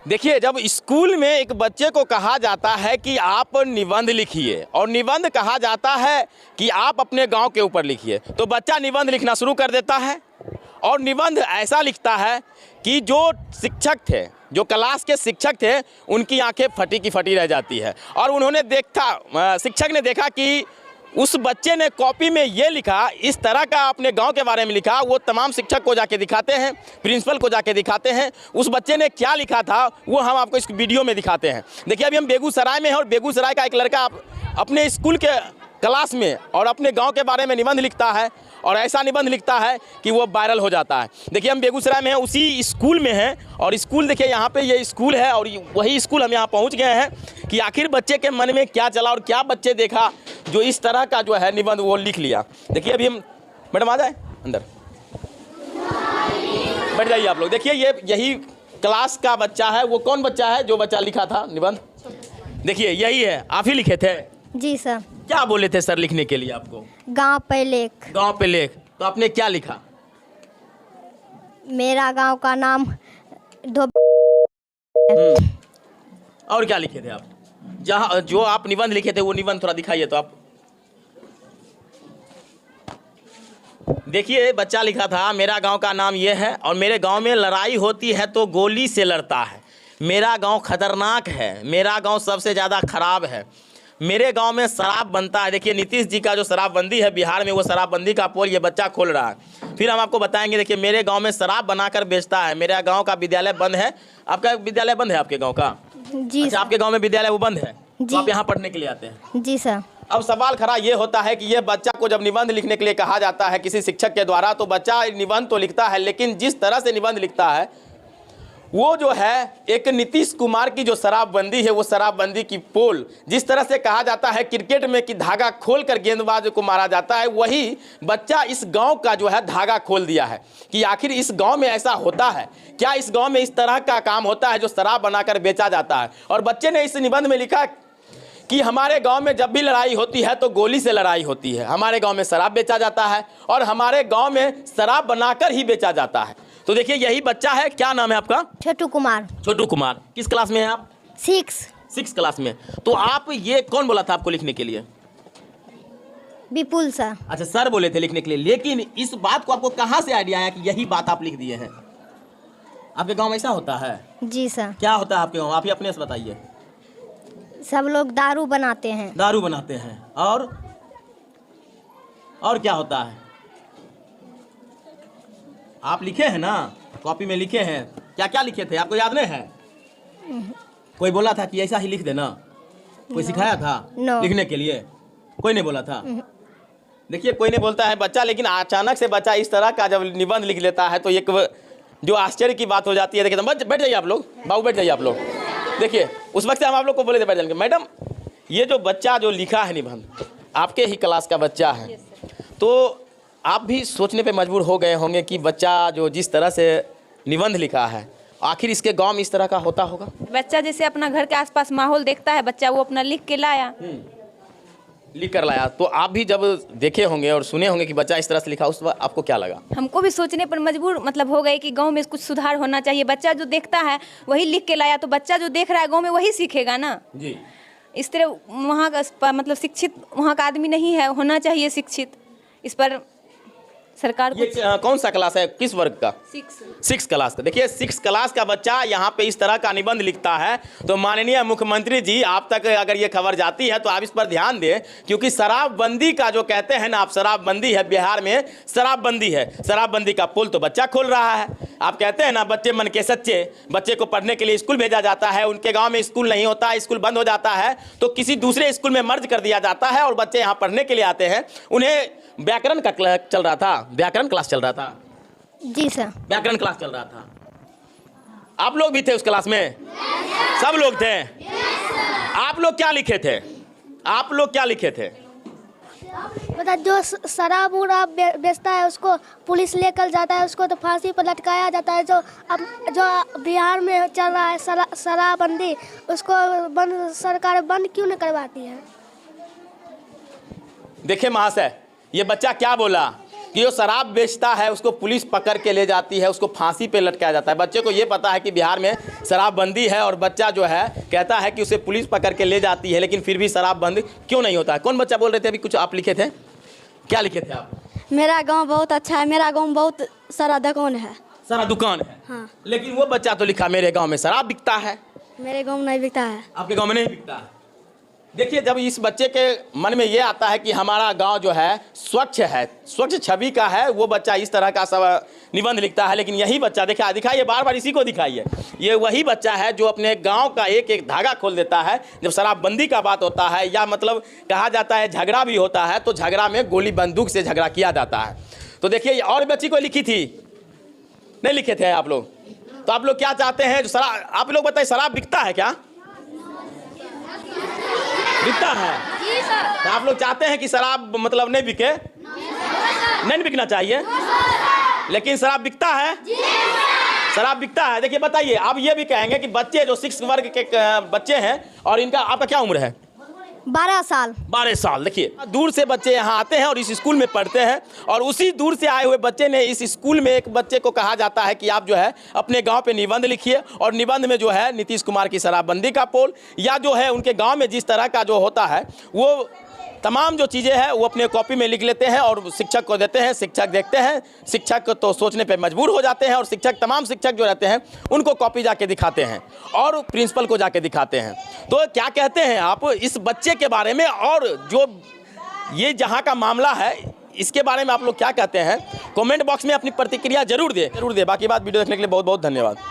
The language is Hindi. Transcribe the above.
देखिए, जब स्कूल में एक बच्चे को कहा जाता है कि आप निबंध लिखिए और निबंध कहा जाता है कि आप अपने गांव के ऊपर लिखिए, तो बच्चा निबंध लिखना शुरू कर देता है और निबंध ऐसा लिखता है कि जो शिक्षक थे, जो क्लास के शिक्षक थे, उनकी आंखें फटी की फटी रह जाती है। और उन्होंने देखा, शिक्षक ने देखा कि उस बच्चे ने कॉपी में ये लिखा, इस तरह का अपने गांव के बारे में लिखा। वो तमाम शिक्षक को जाके दिखाते हैं, प्रिंसिपल को जाके दिखाते हैं। उस बच्चे ने क्या लिखा था वो हम आपको इस वीडियो में दिखाते हैं। देखिए, अभी हम बेगूसराय में हैं और बेगूसराय का एक लड़का अपने स्कूल के क्लास में और अपने गांव के बारे में निबंध लिखता है और ऐसा निबंध लिखता है कि वो वायरल हो जाता है। देखिए, हम बेगूसराय में हैं, उसी स्कूल में हैं और स्कूल देखिए यहाँ पे ये स्कूल है और वही स्कूल हम यहाँ पहुँच गए हैं कि आखिर बच्चे के मन में क्या चला और क्या बच्चे देखा जो इस तरह का जो है निबंध वो लिख लिया। देखिए, अभी हम, मैडम आ जाए अंदर, बैठ जाइए आप लोग। देखिए, ये यही क्लास का बच्चा है। वो कौन बच्चा है जो बच्चा लिखा था निबंध? देखिए, यही है। आप ही लिखे थे? जी सर। क्या बोले थे सर लिखने के लिए आपको? गांव पे लेख। गांव पे लेख। तो आपने क्या लिखा? मेरा गांव का नाम और क्या लिखे थे आप? जहाँ जो आप निबंध लिखे थे वो निबंध थोड़ा दिखाइए तो आप। देखिए, बच्चा लिखा था मेरा गांव का नाम ये है और मेरे गांव में लड़ाई होती है तो गोली से लड़ता है। मेरा गांव खतरनाक है, मेरा गांव सबसे ज़्यादा खराब है, मेरे गांव में शराब बनता है। देखिए, नीतीश जी का जो शराबबंदी है बिहार में, वो शराबबंदी का पोल ये बच्चा खोल रहा है। फिर हम आपको बताएंगे। देखिए, मेरे गांव में शराब बनाकर बेचता है, मेरा गांव का विद्यालय बंद है। आपका विद्यालय बंद है आपके गांव का? जी। अच्छा, आपके गांव में विद्यालय वो बंद है जी। तो आप यहाँ पढ़ने के लिए आते हैं? जी सर। अब सवाल खड़ा ये होता है कि ये बच्चा को जब निबंध लिखने के लिए कहा जाता है किसी शिक्षक के द्वारा, तो बच्चा निबंध तो लिखता है, लेकिन जिस तरह से निबंध लिखता है वो जो है एक नीतीश कुमार की जो शराबबंदी है, वो शराबबंदी की पोल, जिस तरह से कहा जाता है क्रिकेट में कि धागा खोल कर गेंदबाज को मारा जाता है, वही बच्चा इस गांव का जो है धागा खोल दिया है कि आखिर इस गांव में ऐसा होता है क्या, इस गांव में इस तरह का काम होता है जो शराब बनाकर बेचा जाता है। और बच्चे ने इस निबंध में लिखा कि हमारे गांव में जब भी लड़ाई होती है तो गोली से लड़ाई होती है, हमारे गांव में शराब बेचा जाता है और हमारे गांव में शराब बनाकर ही बेचा जाता है। तो देखिए, यही बच्चा है। क्या नाम है आपका? छोटू कुमार। छोटू कुमार। किस क्लास में हैं आप? 6 क्लास में। तो आप, ये कौन बोला था आपको लिखने के लिए? विपुल सर। अच्छा, सर बोले थे लिखने के लिए, लेकिन इस बात को आपको कहाँ से आइडिया आया कि यही बात आप लिख दिए हैं? आपके गाँव में ऐसा होता है? जी सर। क्या होता है आपके गाँव, आप ही अपने से बताइए। सब लोग दारू बनाते हैं। दारू बनाते हैं और क्या होता है? आप लिखे हैं ना, कॉपी में लिखे हैं। क्या क्या लिखे थे आपको याद नहीं है? कोई बोला था कि ऐसा ही लिख देना? कोई सिखाया था लिखने के लिए? कोई नहीं बोला था? देखिए, कोई नहीं बोलता है बच्चा, लेकिन अचानक से बच्चा इस तरह का जब निबंध लिख लेता है तो एक जो आश्चर्य की बात हो जाती है। देखिए, बैठ जाइए आप लोग, बाबू बैठ जाइए आप लोग। देखिए, उस वक्त से हम आप लोग को बोले थे बैठ जाएंगे। मैडम, ये जो बच्चा जो लिखा है निबंध, आपके ही क्लास का बच्चा है, तो आप भी सोचने पे मजबूर हो गए होंगे कि बच्चा जो जिस तरह से निबंध लिखा है, आखिर इसके गांव में इस तरह का होता होगा। बच्चा जैसे अपना घर के आसपास माहौल देखता है, बच्चा वो अपना लिख के लाया। लिख कर लाया। तो आप भी जब देखे होंगे और सुने होंगे कि बच्चा इस तरह से लिखा, उस वक्त आपको क्या लगा? हमको भी सोचने पर मजबूर हो गए कि गांव में कुछ सुधार होना चाहिए। बच्चा जो देखता है वही लिख के लाया, तो बच्चा जो देख रहा है गांव में वही सीखेगा ना जी। इस तरह वहाँ का शिक्षित वहाँ का आदमी नहीं है, होना चाहिए शिक्षित। इस पर सरकार ये कौन सा क्लास है, किस वर्ग का? 6 क्लास का। देखिए, 6 क्लास का बच्चा यहाँ पे इस तरह का निबंध लिखता है, तो माननीय मुख्यमंत्री जी, आप तक अगर ये खबर जाती है तो आप इस पर ध्यान दें, क्योंकि शराबबंदी का जो कहते हैं ना आप, शराबबंदी है बिहार में, शराबबंदी है, शराबबंदी का पुल तो बच्चा खोल रहा है। आप कहते हैं ना बच्चे मन के सच्चे, बच्चे को पढ़ने के लिए स्कूल भेजा जाता है, उनके गाँव में स्कूल नहीं होता, स्कूल बंद हो जाता है तो किसी दूसरे स्कूल में मर्ज कर दिया जाता है और बच्चे यहाँ पढ़ने के लिए आते हैं। उन्हें व्याकरण का चल रहा था, व्याकरण क्लास चल रहा था। जी सर। व्याकरण क्लास चल रहा था। आप लोग भी थे उस क्लास में? सब लोग थे। आप लोग क्या लिखे थे? आप लोग क्या लिखे थे? पता, जो शराब उराब बेचता है उसको पुलिस लेकर जाता है, उसको तो फांसी पर लटकाया जाता है। जो बिहार में चल रहा है शराबबंदी, उसको सरकार बंद क्यों नहीं करवाती है? देखिए महाशय, ये बच्चा क्या बोला कि जो शराब बेचता है उसको पुलिस पकड़ के ले जाती है, उसको फांसी पे लटकाया जाता है। बच्चे को ये पता है कि बिहार में शराबबंदी है और बच्चा जो है कहता है कि उसे पुलिस पकड़ के ले जाती है, लेकिन फिर भी शराब बंद क्यों नहीं होता है? कौन बच्चा बोल रहे थे अभी? कुछ आप लिखे थे, क्या लिखे थे आप? मेरा गांव बहुत अच्छा है, मेरा गांव में बहुत सारा दुकान है। सारा दुकान है, हाँ। लेकिन वो बच्चा तो लिखा मेरे गाँव में शराब बिकता है। मेरे गांव में नहीं बिकता है। आपके गाँव में नहीं बिकता है? देखिए, जब इस बच्चे के मन में ये आता है कि हमारा गांव जो है स्वच्छ छवि का है, वो बच्चा इस तरह का सब निबंध लिखता है। लेकिन यही बच्चा दिखाइए, बार बार इसी को दिखाइए, ये वही बच्चा है जो अपने गांव का एक एक धागा खोल देता है जब शराबबंदी का बात होता है, या मतलब कहा जाता है झगड़ा भी होता है तो झगड़ा में गोली बंदूक से झगड़ा किया जाता है। तो देखिए, और बच्ची को लिखी थी, नहीं लिखे थे आप लोग? तो आप लोग क्या चाहते हैं? शराब, आप लोग बताइए, शराब बिकता है क्या? बिकता है जी सर। तो आप लोग चाहते हैं कि शराब मतलब नहीं बिके? नहीं बिकना चाहिए, लेकिन शराब बिकता है जी। शराब बिकता है। देखिए बताइए, आप ये भी कहेंगे कि बच्चे जो 6 वर्ग के बच्चे हैं और इनका, आपका क्या उम्र है? 12 साल। 12 साल। देखिए, दूर से बच्चे यहाँ आते हैं और इस स्कूल में पढ़ते हैं, और उसी दूर से आए हुए बच्चे ने इस स्कूल में एक बच्चे को कहा जाता है कि आप जो है अपने गांव पे निबंध लिखिए, और निबंध में जो है नीतीश कुमार की शराबबंदी का पोल, या जो है उनके गांव में जिस तरह का जो होता है वो तमाम जो चीज़ें हैं वो अपने कॉपी में लिख लेते हैं और शिक्षक को देते हैं। शिक्षक देखते हैं, शिक्षक तो सोचने पे मजबूर हो जाते हैं, और तमाम शिक्षक जो रहते हैं उनको कॉपी जाके दिखाते हैं और प्रिंसिपल को जाके दिखाते हैं। तो क्या कहते हैं आप इस बच्चे के बारे में, और जो ये जहाँ का मामला है इसके बारे में आप लोग क्या कहते हैं? कमेंट बॉक्स में अपनी प्रतिक्रिया जरूर दें। बाकी बात वीडियो देखने के लिए बहुत बहुत धन्यवाद।